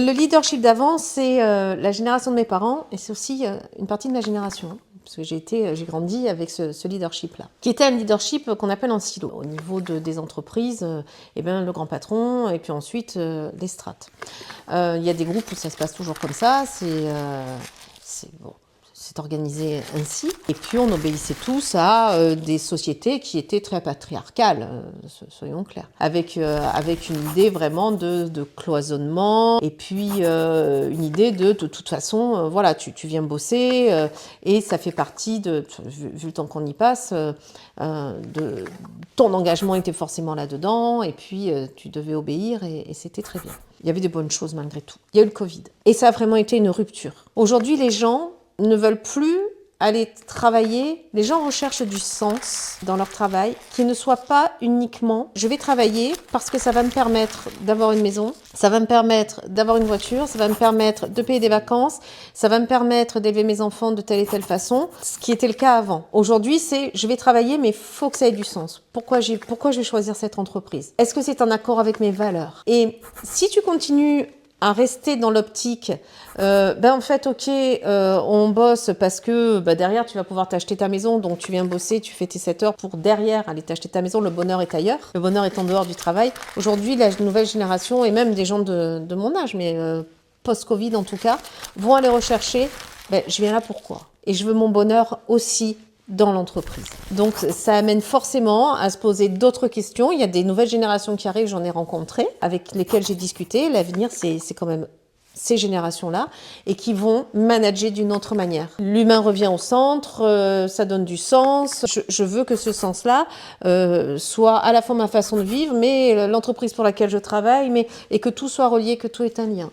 Le leadership d'avant, c'est la génération de mes parents et c'est aussi une partie de ma génération. Parce que j'ai grandi avec ce leadership-là, qui était un leadership qu'on appelle en silo. Au niveau des entreprises, le grand patron et puis ensuite les strates. Il y a des groupes où ça se passe toujours comme ça, c'est organisé ainsi. Et puis on obéissait tous à des sociétés qui étaient très patriarcales, soyons clairs. Avec une idée vraiment de cloisonnement et puis une idée de toute façon, voilà, tu viens bosser et ça fait partie vu le temps qu'on y passe, ton engagement était forcément là-dedans et puis tu devais obéir et c'était très bien. Il y avait des bonnes choses malgré tout. Il y a eu le Covid et ça a vraiment été une rupture. Aujourd'hui, les gens ne veulent plus aller travailler. Les gens recherchent du sens dans leur travail, qui ne soit pas uniquement « je vais travailler parce que ça va me permettre d'avoir une maison, ça va me permettre d'avoir une voiture, ça va me permettre de payer des vacances, ça va me permettre d'élever mes enfants de telle et telle façon », ce qui était le cas avant. Aujourd'hui, c'est « je vais travailler, mais il faut que ça ait du sens. Pourquoi je vais choisir cette entreprise? Est-ce que c'est en accord avec mes valeurs ?» Et si tu continues à rester dans l'optique, en fait, ok, on bosse parce que derrière, tu vas pouvoir t'acheter ta maison, donc tu viens bosser, tu fais tes 7 heures pour derrière aller t'acheter ta maison, le bonheur est ailleurs, le bonheur est en dehors du travail. Aujourd'hui, la nouvelle génération, et même des gens de mon âge, mais post-Covid en tout cas, vont aller rechercher, je viens là pourquoi? Et je veux mon bonheur aussi dans l'entreprise. Donc ça amène forcément à se poser d'autres questions. Il y a des nouvelles générations qui arrivent, j'en ai rencontré, avec lesquelles j'ai discuté. L'avenir, c'est quand même ces générations-là, et qui vont manager d'une autre manière. L'humain revient au centre, ça donne du sens. Je veux que ce sens-là soit à la fois ma façon de vivre, mais l'entreprise pour laquelle je travaille, et que tout soit relié, que tout est un lien.